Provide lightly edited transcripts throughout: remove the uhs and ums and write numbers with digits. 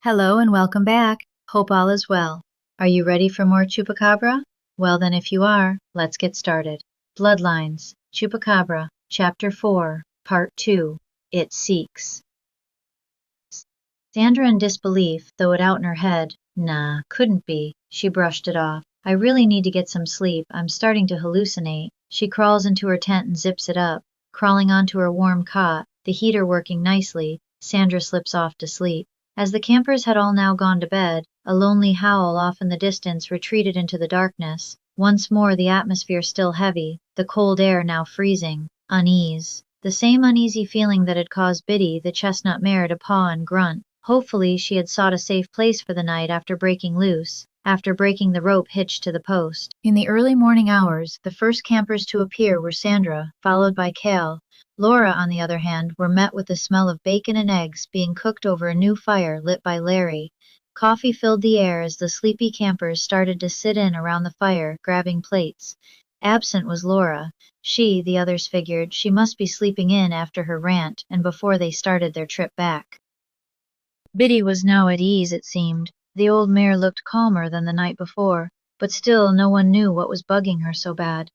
Hello and welcome back. Hope all is well. Are you ready for more Chupacabra? Well then, if you are, let's get started. Bloodlines, Chupacabra, Chapter 4, Part 2, It Seeks. Sandra, in disbelief, though it out in her head, nah, couldn't be, she brushed it off. I really need to get some sleep. I'm starting to hallucinate. She crawls into her tent and zips it up. Crawling onto her warm cot, the heater working nicely, Sandra slips off to sleep. As the campers had all now gone to bed, a lonely howl off in the distance retreated into the darkness. Once more the atmosphere still heavy, the cold air now freezing. Unease. The same uneasy feeling that had caused Biddy, the chestnut mare, to paw and grunt. Hopefully she had sought a safe place for the night after breaking loose, after breaking the rope hitched to the post. In the early morning hours, the first campers to appear were Sandra, followed by Cal. Laura, on the other hand, were met with the smell of bacon and eggs being cooked over a new fire lit by Larry. Coffee filled the air as the sleepy campers started to sit in around the fire, grabbing plates. Absent was Laura. She, the others figured, she must be sleeping in after her rant and before they started their trip back. Biddy was now at ease, it seemed. The old mare looked calmer than the night before, but still no one knew what was bugging her so bad.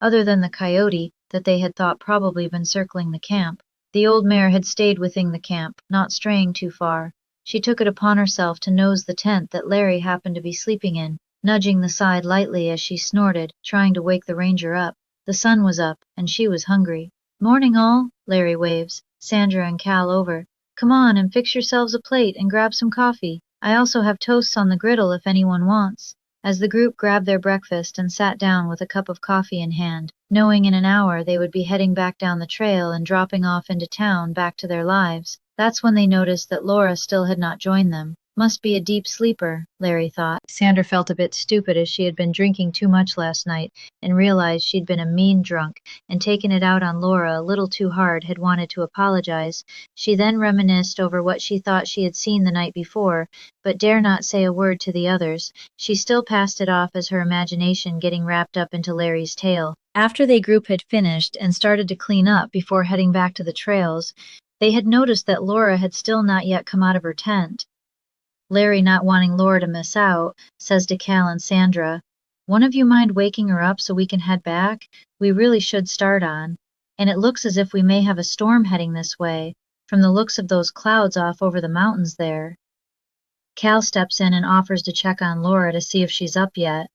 Other than the coyote that they had thought probably been circling the camp, the old mare had stayed within the camp, not straying too far. She took it upon herself to nose the tent that Larry happened to be sleeping in, nudging the side lightly as she snorted, trying to wake the ranger up. The sun was up, and she was hungry. Morning all, Larry waves, Sandra and Cal over. Come on and fix yourselves a plate and grab some coffee. I also have toasts on the griddle if anyone wants. As the group grabbed their breakfast and sat down with a cup of coffee in hand, knowing in an hour they would be heading back down the trail and dropping off into town back to their lives, that's when they noticed that Laura still had not joined them. Must be a deep sleeper, Larry thought. Sandra felt a bit stupid as she had been drinking too much last night and realized she'd been a mean drunk and taken it out on Laura a little too hard, had wanted to apologize. She then reminisced over what she thought she had seen the night before, but dare not say a word to the others. She still passed it off as her imagination getting wrapped up into Larry's tale. After the group had finished and started to clean up before heading back to the trails, they had noticed that Laura had still not yet come out of her tent. Larry, not wanting Laura to miss out, says to Cal and Sandra, "One of you mind waking her up so we can head back? We really should start on. And it looks as if we may have a storm heading this way, from the looks of those clouds off over the mountains there." Cal steps in and offers to check on Laura to see if she's up yet.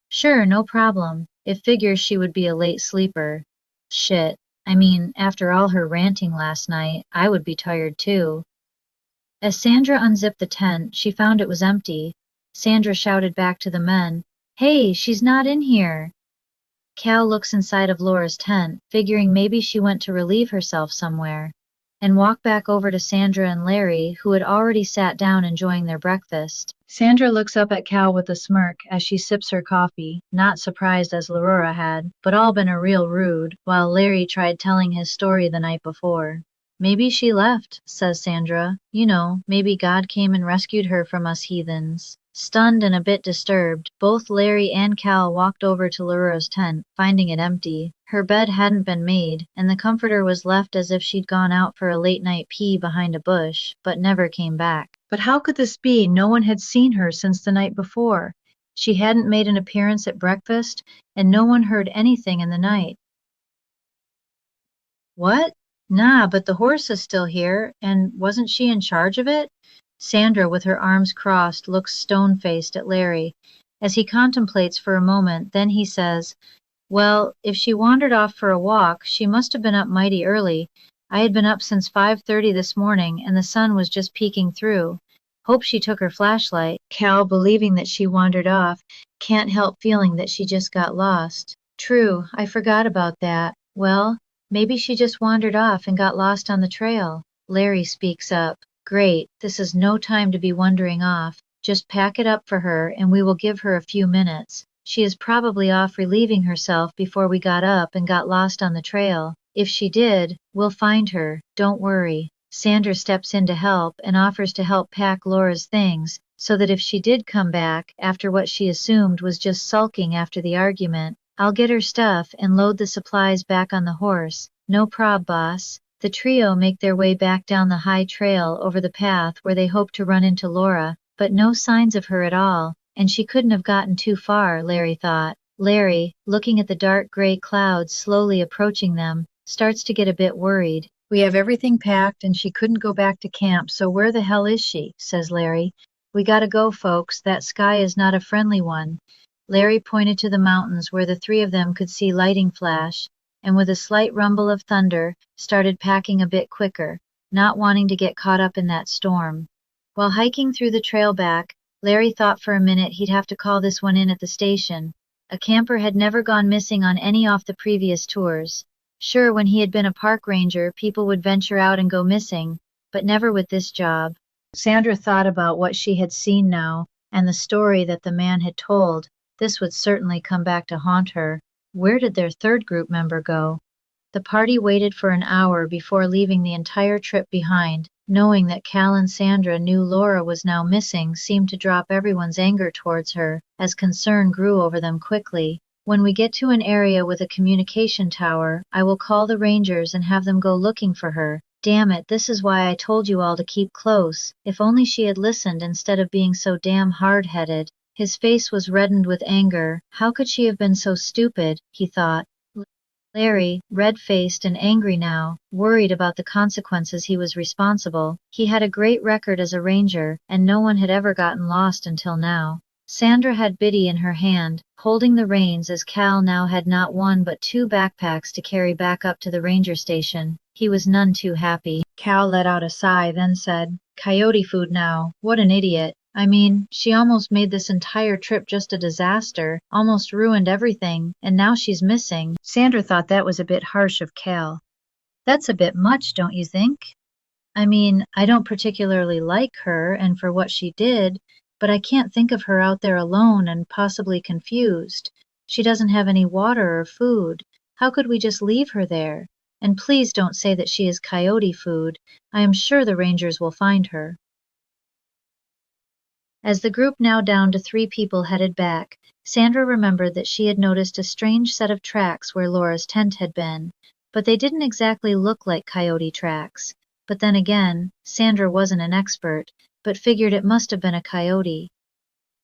"Sure, no problem. It figures she would be a late sleeper." "Shit. I mean, after all her ranting last night, I would be tired too." As Sandra unzipped the tent, she found it was empty. Sandra shouted back to the men, "Hey, she's not in here." Cal looks inside of Laura's tent, figuring maybe she went to relieve herself somewhere, and walked back over to Sandra and Larry, who had already sat down enjoying their breakfast. Sandra looks up at Cal with a smirk as she sips her coffee, not surprised as Laura had, but all been a real rude, while Larry tried telling his story the night before. "Maybe she left," says Sandra. "You know, maybe God came and rescued her from us heathens." Stunned and a bit disturbed, both Larry and Cal walked over to Laura's tent, finding it empty. Her bed hadn't been made, and the comforter was left as if she'd gone out for a late-night pee behind a bush, but never came back. But how could this be? No one had seen her since the night before. She hadn't made an appearance at breakfast, and no one heard anything in the night. "What? Nah, but the horse is still here, and wasn't she in charge of it?" Sandra, with her arms crossed, looks stone-faced at Larry. As he contemplates for a moment, then he says, "Well, if she wandered off for a walk, she must have been up mighty early. I had been up since 5:30 this morning, and the sun was just peeking through. Hope she took her flashlight." Cal, believing that she wandered off, can't help feeling that she just got lost. "True, I forgot about that. Well, maybe she just wandered off and got lost on the trail." Larry speaks up. "Great, this is no time to be wandering off. Just pack it up for her and we will give her a few minutes. She is probably off relieving herself before we got up and got lost on the trail. If she did, we'll find her, don't worry." Sandra steps in to help and offers to help pack Laura's things, so that if she did come back, after what she assumed was just sulking after the argument, "I'll get her stuff and load the supplies back on the horse. No prob, boss." The trio make their way back down the high trail over the path where they hope to run into Laura, but no signs of her at all, and she couldn't have gotten too far, Larry thought. Larry, looking at the dark gray clouds slowly approaching them, starts to get a bit worried. We have everything packed and she couldn't go back to camp, so where the hell is she? Says Larry. We gotta go, folks, that sky is not a friendly one. Larry pointed to the mountains where the three of them could see lighting flash, and with a slight rumble of thunder, started packing a bit quicker, not wanting to get caught up in that storm. While hiking through the trail back, Larry thought for a minute he'd have to call this one in at the station. A camper had never gone missing on any off the previous tours. Sure, when he had been a park ranger, people would venture out and go missing, but never with this job. Sandra thought about what she had seen now, and the story that the man had told. This would certainly come back to haunt her. Where did their third group member go? The party waited for an hour before leaving the entire trip behind. Knowing that Cal and Sandra knew Laura was now missing seemed to drop everyone's anger towards her, as concern grew over them quickly. When we get to an area with a communication tower, I will call the rangers and have them go looking for her. Damn it, this is why I told you all to keep close. If only she had listened instead of being so damn hard-headed. His face was reddened with anger. How could she have been so stupid, he thought. Larry, red-faced and angry now, worried about the consequences he was responsible. He had a great record as a ranger, and no one had ever gotten lost until now. Sandra had Biddy in her hand, holding the reins as Cal now had not one but two backpacks to carry back up to the ranger station. He was none too happy. Cal let out a sigh, then said, "Coyote food now. What an idiot. I mean, she almost made this entire trip just a disaster, almost ruined everything, and now she's missing." Sandra thought that was a bit harsh of Cal. That's a bit much, don't you think? I mean, I don't particularly like her and for what she did, but I can't think of her out there alone and possibly confused. She doesn't have any water or food. How could we just leave her there? And please don't say that she is coyote food. I am sure the rangers will find her. As the group now down to 3 people headed back, Sandra remembered that she had noticed a strange set of tracks where Laura's tent had been, but they didn't exactly look like coyote tracks. But then again, Sandra wasn't an expert, but figured it must have been a coyote.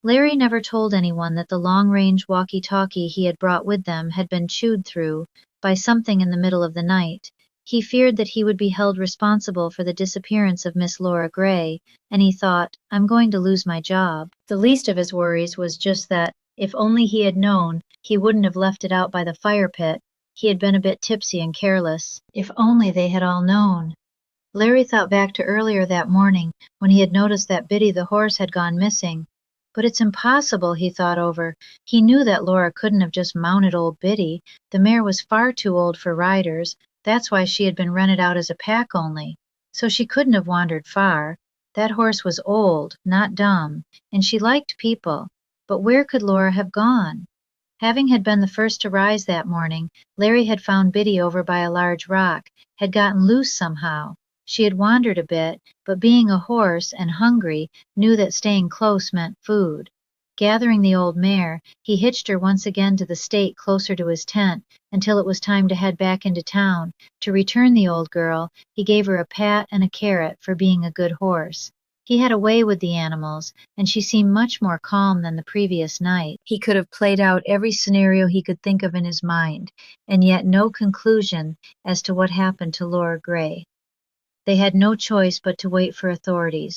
Larry never told anyone that the long-range walkie-talkie he had brought with them had been chewed through by something in the middle of the night. He feared that he would be held responsible for the disappearance of Miss Laura Gray, and he thought, I'm going to lose my job. The least of his worries was just that, if only he had known, he wouldn't have left it out by the fire pit. He had been a bit tipsy and careless. If only they had all known. Larry thought back to earlier that morning, when he had noticed that Biddy the horse had gone missing. But it's impossible, he thought over. He knew that Laura couldn't have just mounted old Biddy. The mare was far too old for riders. That's why she had been rented out as a pack only. So she couldn't have wandered far. That horse was old, not dumb, and she liked people. But where could Laura have gone? Having had been the first to rise that morning, Larry had found Biddy over by a large rock, had gotten loose somehow. She had wandered a bit, but being a horse and hungry, knew that staying close meant food. Gathering the old mare, he hitched her once again to the stake closer to his tent until it was time to head back into town. To return the old girl, he gave her a pat and a carrot for being a good horse. He had a way with the animals, and she seemed much more calm than the previous night. He could have played out every scenario he could think of in his mind, and yet no conclusion as to what happened to Laura Gray. They had no choice but to wait for authorities.